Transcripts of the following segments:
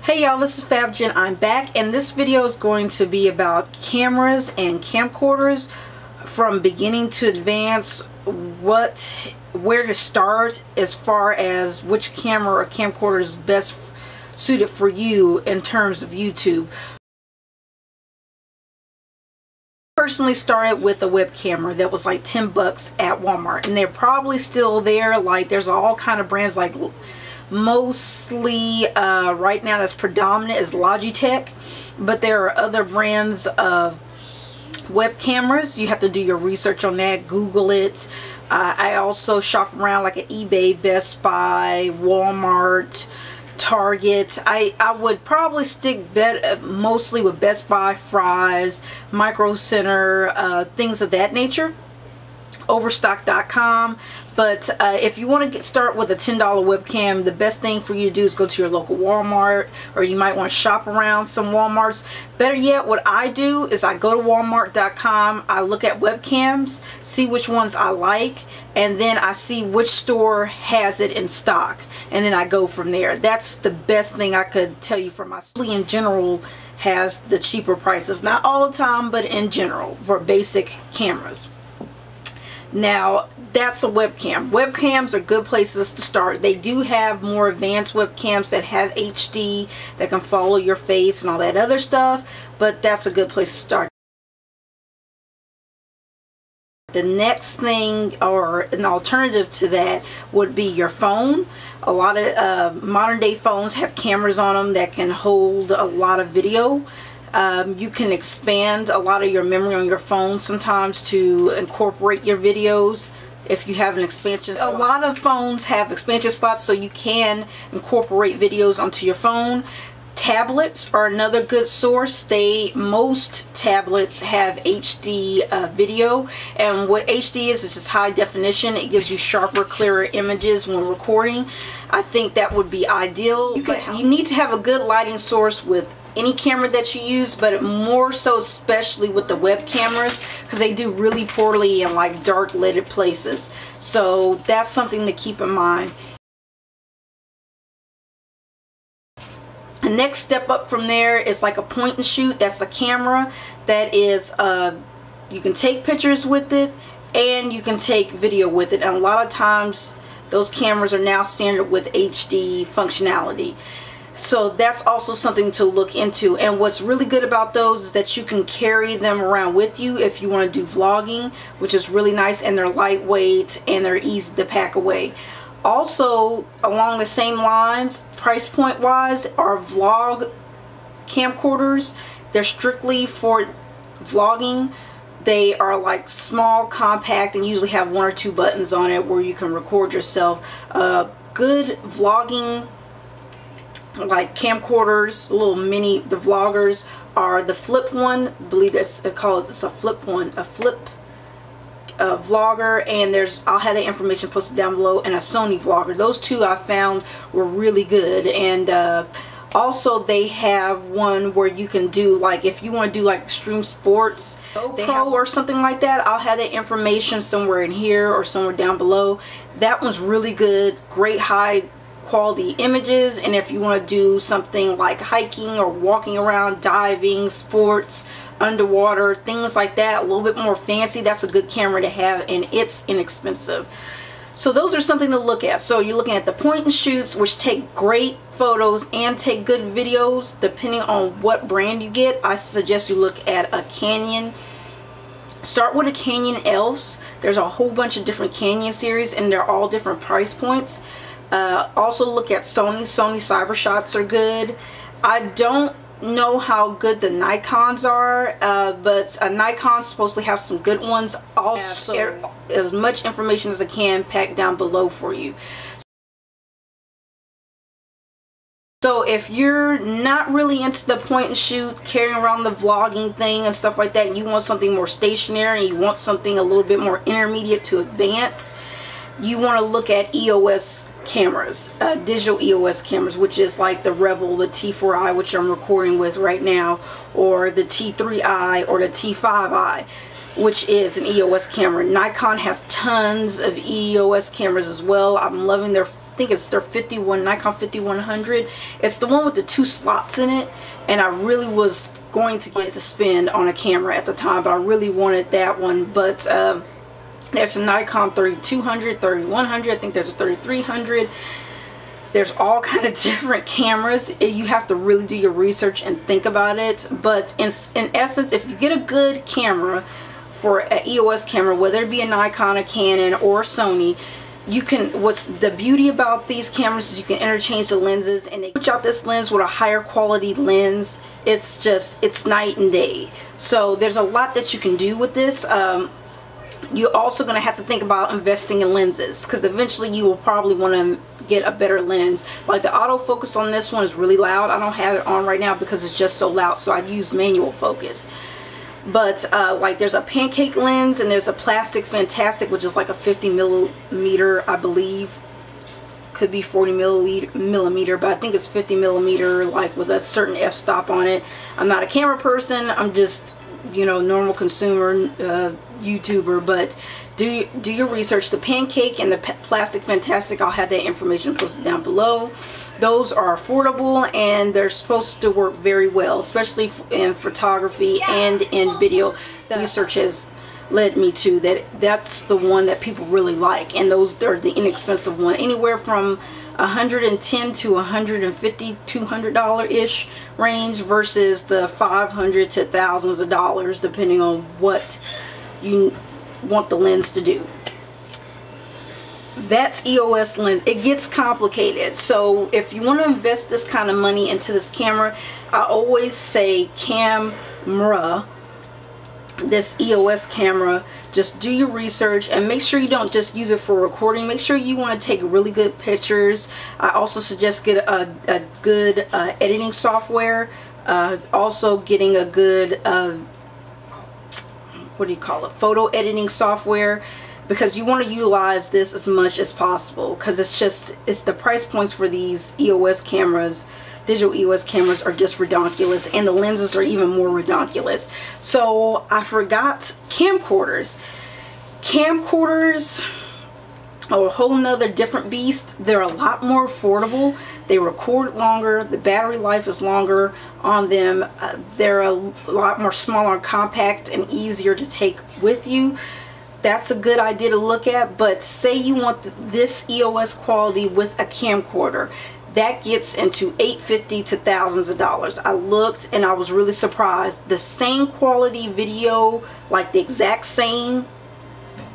Hey y'all, this is FabJen. I'm back, and this video is going to be about cameras and camcorders from beginning to advance, where to start as far as which camera or camcorder is best suited for you in terms of YouTube. Personally started with a web camera that was like 10 bucks at Walmart, and they're probably still there. Like, there's all kind of brands, like mostly right now that's predominant is Logitech, but there are other brands of web cameras. You have to do your research on that, Google it. I also shop around like at eBay, Best Buy, Walmart, Target. I would probably stick mostly with Best Buy, Fry's, Micro Center, things of that nature, Overstock.com. But if you want to start with a $10 webcam, the best thing for you to do is go to your local Walmart, or you might want to shop around some Walmarts. Better yet, what I do is I go to Walmart.com, I look at webcams, see which ones I like, and then I see which store has it in stock, and then I go from there. That's the best thing I could tell you for myself. In general, has the cheaper prices, not all the time, but in general for basic cameras. Now, that's a webcam. Webcams are good places to start. They do have more advanced webcams that have HD, that can follow your face and all that other stuff, but that's a good place to start. The next thing, or an alternative to that, would be your phone. A lot of modern day phones have cameras on them that can hold a lot of video. You can expand a lot of your memory on your phone sometimes to incorporate your videos if you have an expansion slot. A lot of phones have expansion slots, so you can incorporate videos onto your phone. Tablets are another good source. Most tablets have HD video, and what HD is just high definition. It gives you sharper, clearer images when recording. I think that would be ideal. You need to have a good lighting source with any camera that you use, but more so especially with the web cameras, because they do really poorly in like dark lit places. So that's something to keep in mind. The next step up from there is like a point and shoot. That's a camera that is you can take pictures with it and you can take video with it, and a lot of times those cameras are now standard with HD functionality. So that's also something to look into. And what's really good about those is that you can carry them around with you if you want to do vlogging, which is really nice, and they're lightweight and they're easy to pack away. Also, along the same lines, price point wise, are vlog camcorders. They're strictly for vlogging. They are like small, compact, and usually have 1 or 2 buttons on it where you can record yourself. Good vlogging like camcorders, little mini, the vloggers, are the flip one. I believe that's called, it's a flip one, a flip vlogger, and I'll have the information posted down below, and a Sony vlogger. Those two I found were really good. And also they have one where you can do, like, if you want to do like extreme sports, GoPro or something like that. I'll have that information somewhere in here or somewhere down below. That one's really good, great high quality images. And if you want to do something like hiking or walking around, diving, sports, underwater, things like that, a little bit more fancy, that's a good camera to have, and it's inexpensive. So those are something to look at. So you're looking at the point and shoots, which take great photos and take good videos. Depending on what brand you get, I suggest you look at a Canon. Start with a Canon ELPHs. There's a whole bunch of different Canon series, and they're all different price points. Also look at Sony. Sony Cybershots are good. I don't know how good the Nikons are, but a Nikon's supposed to have some good ones. Also, as much information as I can pack down below for you. So if you're not really into the point and shoot, carrying around the vlogging thing and stuff like that, and you want something more stationary, and you want something a little bit more intermediate to advanced, you want to look at EOS cameras, digital EOS cameras, which is like the Rebel, the T4i, which I'm recording with right now, or the T3i or the T5i, which is an EOS camera. Nikon has tons of EOS cameras as well. I'm loving their think it's their Nikon 5100. It's the one with the 2 slots in it, and I really was going to get to spend on a camera at the time, but I really wanted that one. But there's a Nikon 3200, 3100, I think there's a 3300. There's all kind of different cameras. You have to really do your research and think about it. But in essence, if you get a good camera for an EOS camera, whether it be a Nikon, a Canon, or a Sony, you can, what's the beauty about these cameras is you can interchange the lenses, and they switch out this lens with a higher quality lens. It's night and day. So there's a lot that you can do with this. You're also going to have to think about investing in lenses, because eventually you will probably want to get a better lens. Like the autofocus on this one is really loud. I don't have it on right now because it's just so loud, so I use manual focus. But like there's a pancake lens, and there's a plastic fantastic, which is like a 50 millimeter, I believe. Could be 40 millimeter, but I think it's 50 millimeter, like with a certain f-stop on it. I'm not a camera person. I'm just, you know, normal consumer YouTuber. But do your research. The pancake and the plastic fantastic, I'll have that information posted down below. Those are affordable, and they're supposed to work very well, especially in photography and in video. The research has led me to that's the one that people really like, and those are the inexpensive one, anywhere from $110 to $150, $200 ish range, versus the $500 to thousands of dollars, depending on what you want the lens to do. That's EOS lens. It gets complicated. So if you want to invest this kind of money into this camera, I always say camera, this EOS camera, just do your research and make sure you don't just use it for recording. Make sure you want to take really good pictures. I also suggest get a good editing software. Also getting a good what do you call it, photo editing software, because you want to utilize this as much as possible, because it's the price points for these EOS cameras, digital EOS cameras, are just ridiculous, and the lenses are even more ridiculous. So I forgot camcorders. Camcorders are a whole nother different beast. They're a lot more affordable. They record longer. The battery life is longer on them. They're a lot more smaller and compact and easier to take with you. That's a good idea to look at. But say you want this EOS quality with a camcorder, that gets into $850 to thousands of dollars. I looked and I was really surprised. The same quality video, like the exact same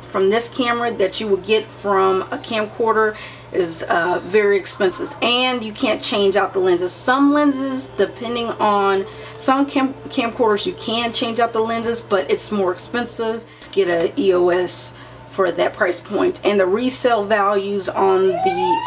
from this camera that you would get from a camcorder, is very expensive, and you can't change out the lenses. Some lenses, depending on some camcorders, you can change out the lenses, but it's more expensive. Just get a EOS for that price point. And the resale values on the,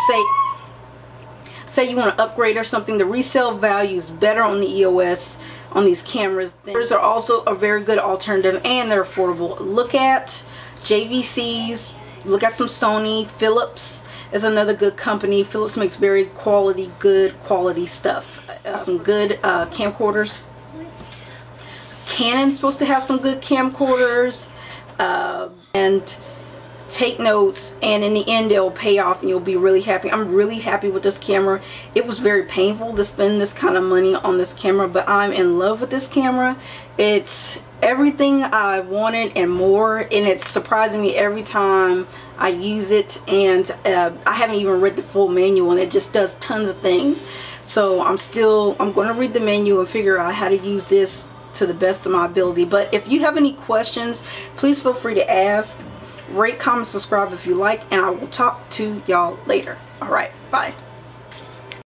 say you want to upgrade or something, the resale value is better on the EOS on these cameras. These are also a very good alternative, and they're affordable. Look at JVCs, look at some Sony. Philips is another good company. Philips makes very good quality stuff. Some good camcorders. Canon's supposed to have some good camcorders, and take notes, and in the end they'll pay off and you'll be really happy. I'm really happy with this camera. It was very painful to spend this kind of money on this camera, but I'm in love with this camera. It's everything I wanted and more, and it's surprising me every time I use it. And I haven't even read the full manual, and it just does tons of things. So I'm going to read the manual and figure out how to use this to the best of my ability. But if you have any questions, please feel free to ask. Rate, comment, subscribe if you like, and I will talk to y'all later. Alright, bye.